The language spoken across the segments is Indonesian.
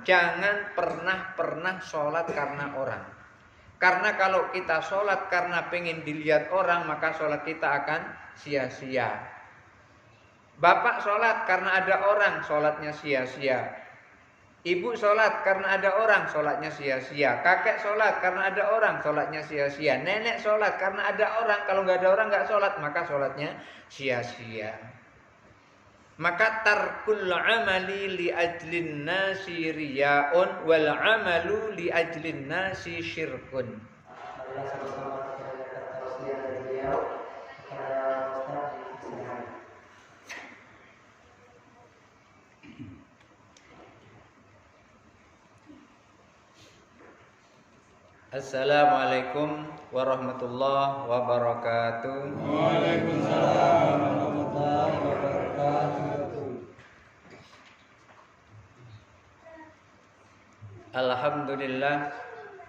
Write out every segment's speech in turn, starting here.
jangan pernah sholat karena orang. Karena kalau kita sholat karena pengen dilihat orang, maka sholat kita akan sia-sia. Bapak sholat karena ada orang, sholatnya sia-sia. Ibu sholat karena ada orang, sholatnya sia-sia. Kakek sholat karena ada orang, sholatnya sia-sia. Nenek sholat karena ada orang, kalau nggak ada orang nggak sholat, maka sholatnya sia-sia. Maka tarkul amali li ajlin nasi riyaun wal amalu li ajlin nasi syirkun. Assalamualaikum warahmatullahi wabarakatuh. Waalaikumsalam warahmatullahi wabarakatuh.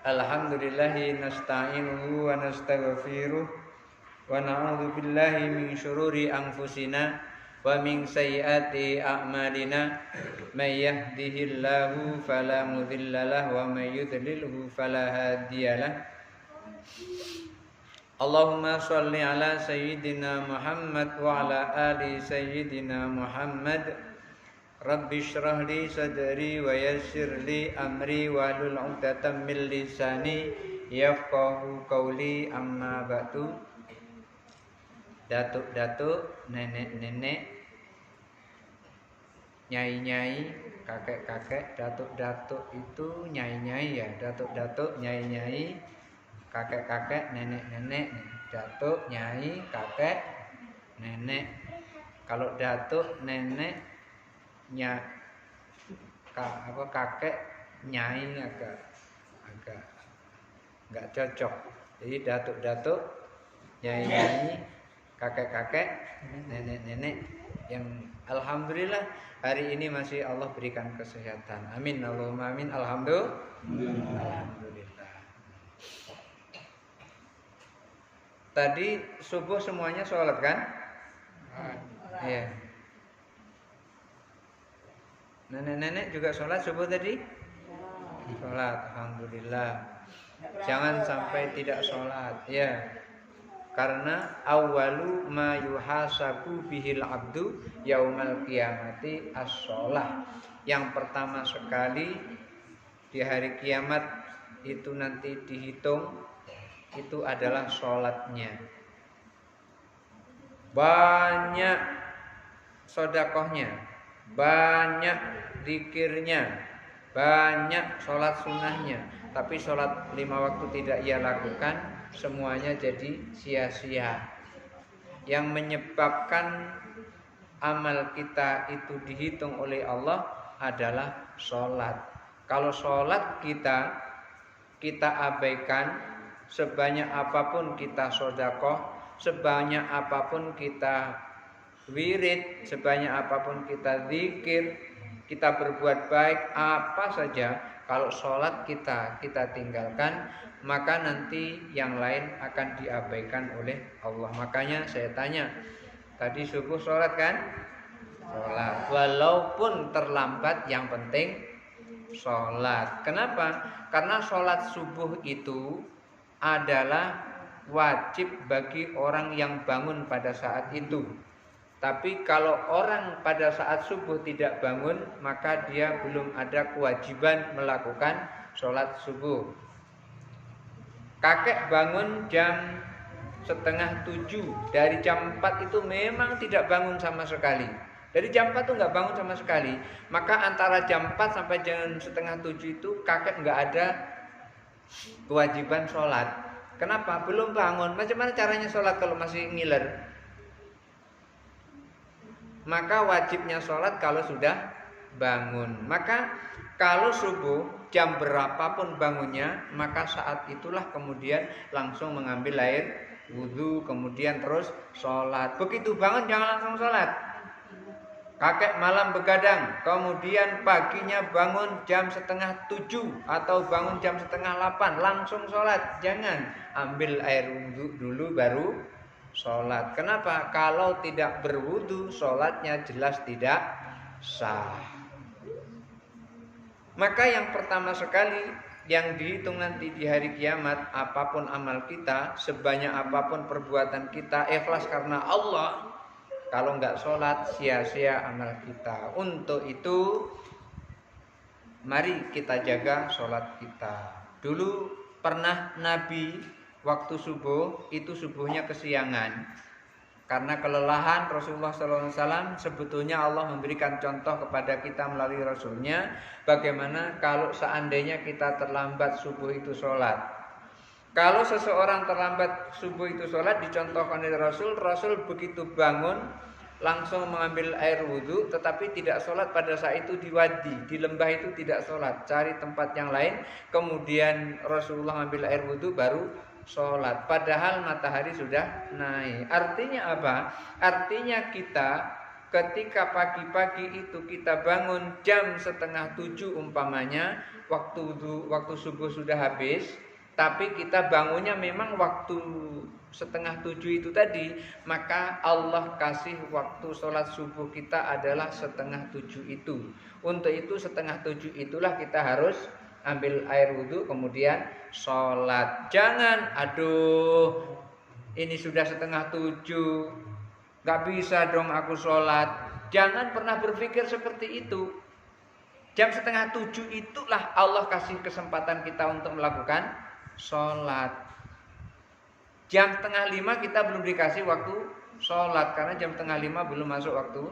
Alhamdulillahi nasta'inuhu wa nastaghfiruh wa na'udzu billahi min syururi anfusina wa min sayyiati a'malina may yahdihillahu fala mudhillalah wa may yudlilhu fala hadiyalah. Allahumma shalli ala sayyidina Muhammad wa ala ali sayyidina Muhammad. Rabbi shrah li sadri wa yassir li amri wa hlul 'uqdatam min lisani yafqahu qawli, amma ba'du. Datuk-datuk, nenek-nenek, nyai-nyai, kakek-kakek. Datuk-datuk itu nyai-nyai ya. Datuk-datuk, nyai-nyai, kakek-kakek, nenek-nenek. Datuk, nyai, kakek, nenek. Kalau datuk, nenek, kakek, nyai agak nggak cocok. Jadi datuk-datuk, nyai-nyai, kakek-kakek, nenek-nenek yang alhamdulillah hari ini masih Allah berikan kesehatan. Amin Allahumma amin. Alhamdulillah. Tadi subuh semuanya sholat kan? Iya. Nenek-nenek juga sholat subuh tadi? Sholat, alhamdulillah. Jangan sampai tidak sholat, ya. Karena awalu ma yuhasabu bihil abdu yaumal qiyamati as-sholah. Yang pertama sekali di hari kiamat itu nanti dihitung, itu adalah sholatnya. Banyak sodakohnya, banyak zikirnya, banyak sholat sunnahnya, tapi sholat 5 waktu tidak ia lakukan, semuanya jadi sia-sia. Yang menyebabkan amal kita itu dihitung oleh Allah adalah sholat. Kalau sholat kita abaikan, sebanyak apapun kita sodakoh, sebanyak apapun kita wirid, sebanyak apapun kita zikir, kita berbuat baik apa saja, kalau sholat kita tinggalkan, maka nanti yang lain akan diabaikan oleh Allah. Makanya saya tanya, tadi subuh sholat kan? Sholat, walaupun terlambat, yang penting sholat. Kenapa? Karena sholat subuh itu adalah wajib bagi orang yang bangun pada saat itu. Tapi kalau orang pada saat subuh tidak bangun, maka dia belum ada kewajiban melakukan sholat subuh. Kakek bangun jam 6:30, dari jam 4 itu memang tidak bangun sama sekali. Dari jam 4 itu nggak bangun sama sekali. Maka antara jam 4 sampai jam 6:30 itu kakek nggak ada kewajiban sholat. Kenapa? Belum bangun. Macam mana caranya sholat kalau masih ngiler? Maka wajibnya sholat kalau sudah bangun. Maka kalau subuh jam berapapun bangunnya, maka saat itulah kemudian langsung mengambil air wudhu, kemudian terus sholat. Begitu bangun jangan langsung sholat. Kakek malam begadang, kemudian paginya bangun jam 6:30 atau bangun jam 7:30, langsung sholat. Jangan, ambil air wudhu dulu baru sholat. Kenapa? Kalau tidak berwudu, sholatnya jelas tidak sah. Maka yang pertama sekali yang dihitung nanti di hari kiamat, apapun amal kita, sebanyak apapun perbuatan kita, ikhlas karena Allah. Kalau nggak sholat, sia-sia amal kita. Untuk itu, mari kita jaga sholat kita. Dulu pernah Nabi waktu subuh, itu subuhnya kesiangan. Karena kelelahan Rasulullah SAW, sebetulnya Allah memberikan contoh kepada kita melalui Rasulnya. Bagaimana kalau seandainya kita terlambat subuh itu sholat. Kalau seseorang terlambat subuh itu sholat, dicontohkan oleh Rasul. Rasul begitu bangun, langsung mengambil air wudhu, tetapi tidak sholat pada saat itu di wadi, di lembah itu tidak sholat. Cari tempat yang lain, kemudian Rasulullah ambil air wudhu baru sholat, padahal matahari sudah naik. Artinya apa? Artinya kita ketika pagi-pagi itu kita bangun jam 6:30 umpamanya, waktu subuh sudah habis, tapi kita bangunnya memang waktu 6:30 itu tadi, maka Allah kasih waktu sholat subuh kita adalah 6:30 itu. Untuk itu 6:30 itulah kita harus ambil air wudhu kemudian sholat. Jangan aduh ini sudah 6:30, gak bisa dong aku sholat. Jangan pernah berpikir seperti itu. Jam 6:30 itulah Allah kasih kesempatan kita untuk melakukan sholat. Jam 4:30 kita belum dikasih waktu sholat, karena jam 4:30 belum masuk waktu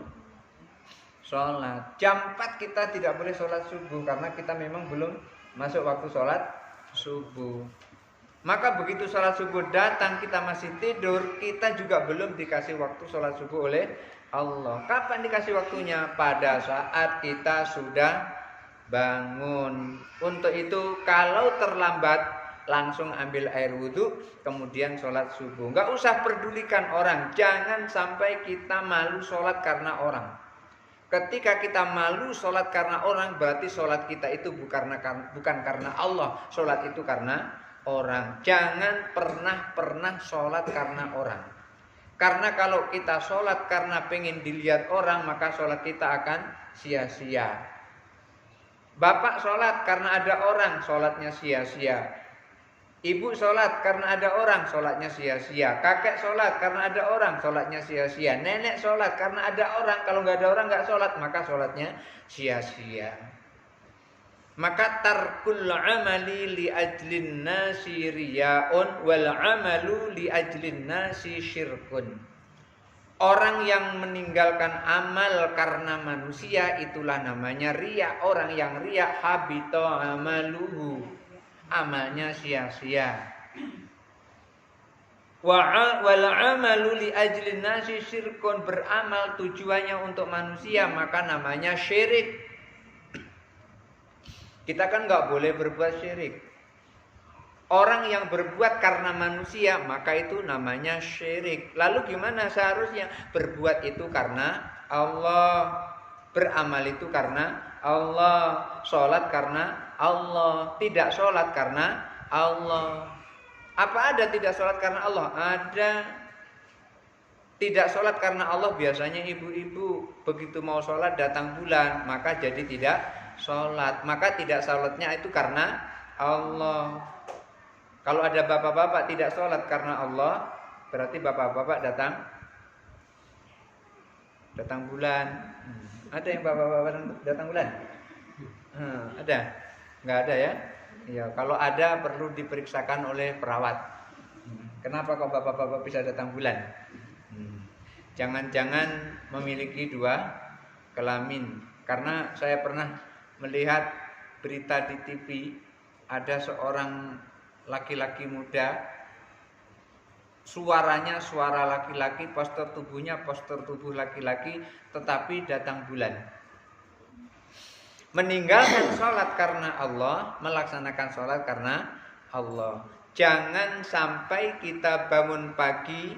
sholat. Jam 4 kita tidak boleh sholat subuh karena kita memang belum masuk waktu sholat subuh. Maka begitu sholat subuh datang kita masih tidur, kita juga belum dikasih waktu sholat subuh oleh Allah. Kapan dikasih waktunya? Pada saat kita sudah bangun. Untuk itu kalau terlambat, langsung ambil air wudhu kemudian sholat subuh. Gak usah pedulikan orang. Jangan sampai kita malu sholat karena orang. Ketika kita malu sholat karena orang, berarti sholat kita itu bukan karena Allah. Sholat itu karena orang. Jangan pernah sholat karena orang. Karena kalau kita sholat karena pengen dilihat orang, maka sholat kita akan sia-sia. Bapak sholat karena ada orang, sholatnya sia-sia. Ibu sholat karena ada orang, sholatnya sia-sia. Kakek sholat karena ada orang, sholatnya sia-sia. Nenek sholat karena ada orang, kalau nggak ada orang nggak sholat, maka sholatnya sia-sia. Maka tarkul amali li ajlin nasi riya'un wal amalu li ajlin nasi syirkun. Orang yang meninggalkan amal karena manusia, itulah namanya riya. Orang yang riya, habita amaluhu, amalnya sia-sia. Wal amalu li ajlin nasi syirkun, beramal tujuannya untuk manusia, maka namanya syirik. Kita kan nggak boleh berbuat syirik. Orang yang berbuat karena manusia, maka itu namanya syirik. Lalu gimana seharusnya? Berbuat itu karena Allah, beramal itu karena Allah, sholat karena Allah, tidak sholat karena Allah. Apa ada tidak sholat karena Allah? Ada. Tidak sholat karena Allah biasanya ibu-ibu begitu mau sholat datang bulan, maka jadi tidak sholat. Maka tidak sholatnya itu karena Allah. Kalau ada bapak-bapak tidak sholat karena Allah, berarti bapak-bapak datang bulan. Ada yang bapak-bapak datang bulan? Ada? Nggak ada ya? Ya, kalau ada perlu diperiksakan oleh perawat. Kenapa kok bapak-bapak bisa datang bulan? Jangan-jangan memiliki dua kelamin. Karena saya pernah melihat berita di TV, ada seorang laki-laki muda, suaranya suara laki-laki, postur tubuhnya postur tubuh laki-laki, tetapi datang bulan. Meninggalkan sholat karena Allah, melaksanakan sholat karena Allah. Jangan sampai kita bangun pagi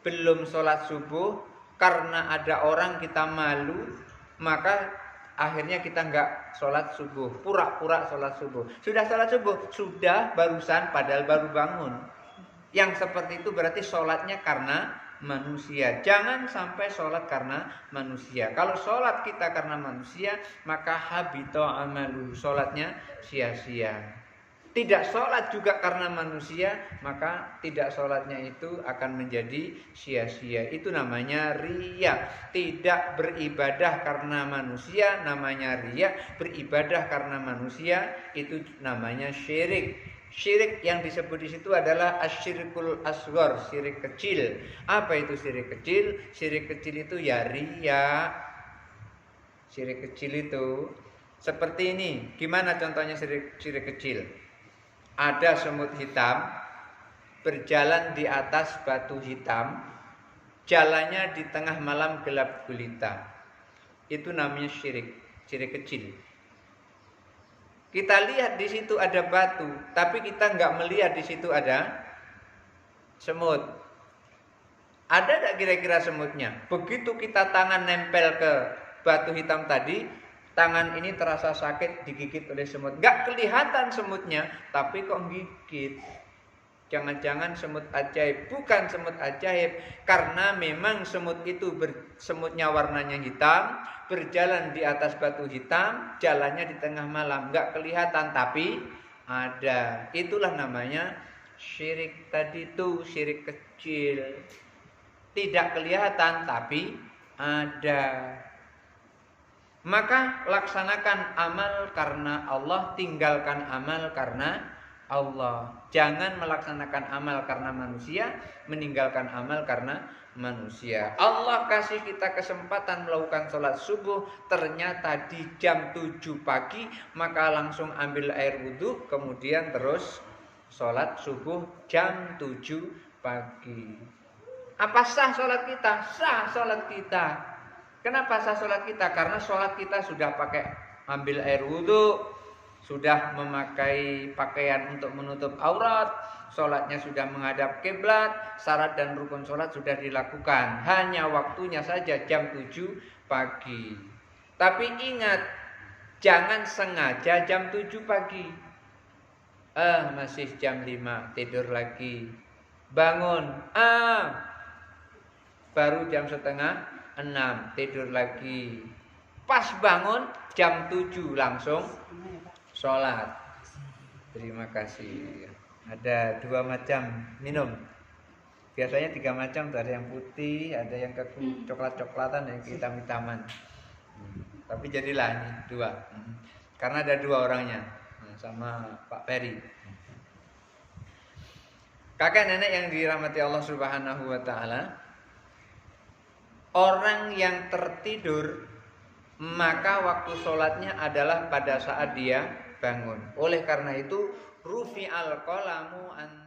belum sholat subuh, karena ada orang kita malu, maka akhirnya kita nggak sholat subuh, pura-pura sholat subuh. Sudah sholat subuh, sudah barusan padahal baru bangun. Yang seperti itu berarti sholatnya karena manusia. Jangan sampai sholat karena manusia. Kalau sholat kita karena manusia, maka habito amalu, sholatnya sia-sia. Tidak sholat juga karena manusia, maka tidak sholatnya itu akan menjadi sia-sia. Itu namanya riya. Tidak beribadah karena manusia namanya riya. Beribadah karena manusia itu namanya syirik. Syirik yang disebut di situ adalah asyirkul asghar, syirik kecil. Apa itu syirik kecil? Syirik kecil itu ya riya. Syirik kecil itu seperti ini. Gimana contohnya syirik kecil? Ada semut hitam berjalan di atas batu hitam, jalannya di tengah malam gelap gulita. Itu namanya syirik kecil. Kita lihat di situ ada batu, tapi kita nggak melihat di situ ada semut. Ada nggak kira-kira semutnya? Begitu kita tangan nempel ke batu hitam tadi, tangan ini terasa sakit digigit oleh semut. Gak kelihatan semutnya, tapi kok gigit. Jangan-jangan semut ajaib. Bukan semut ajaib, karena memang semut itu semutnya warnanya hitam, berjalan di atas batu hitam, jalannya di tengah malam. Gak kelihatan, tapi ada. Itulah namanya syirik tadi itu, syirik kecil. Tidak kelihatan, tapi ada. Maka laksanakan amal karena Allah, tinggalkan amal karena Allah. Jangan melaksanakan amal karena manusia, meninggalkan amal karena manusia. Allah kasih kita kesempatan melakukan sholat subuh, ternyata di jam 7 pagi, maka langsung ambil air wudhu, kemudian terus sholat subuh jam 7 pagi. Apa sah sholat kita? Sah sholat kita. Kenapa sah sholat kita? Karena sholat kita sudah pakai ambil air wudhu, sudah memakai pakaian untuk menutup aurat, sholatnya sudah menghadap kiblat, syarat dan rukun sholat sudah dilakukan. Hanya waktunya saja jam 7 pagi. Tapi ingat, jangan sengaja jam 7 pagi. Masih jam 5, tidur lagi. Bangun, baru jam setengah 6, tidur lagi. Pas bangun jam 7 langsung sholat. Terima kasih. Ada 2 macam minum. Biasanya 3 macam, ada yang putih, ada yang coklat-coklatan, ada yang hitam-hitaman. Tapi jadilah ini 2. Karena ada 2 orangnya, sama Pak Peri. Kakek nenek yang dirahmati Allah Subhanahu wa taala, orang yang tertidur, maka waktu sholatnya adalah pada saat dia bangun. Oleh karena itu, rufi'al qalamu an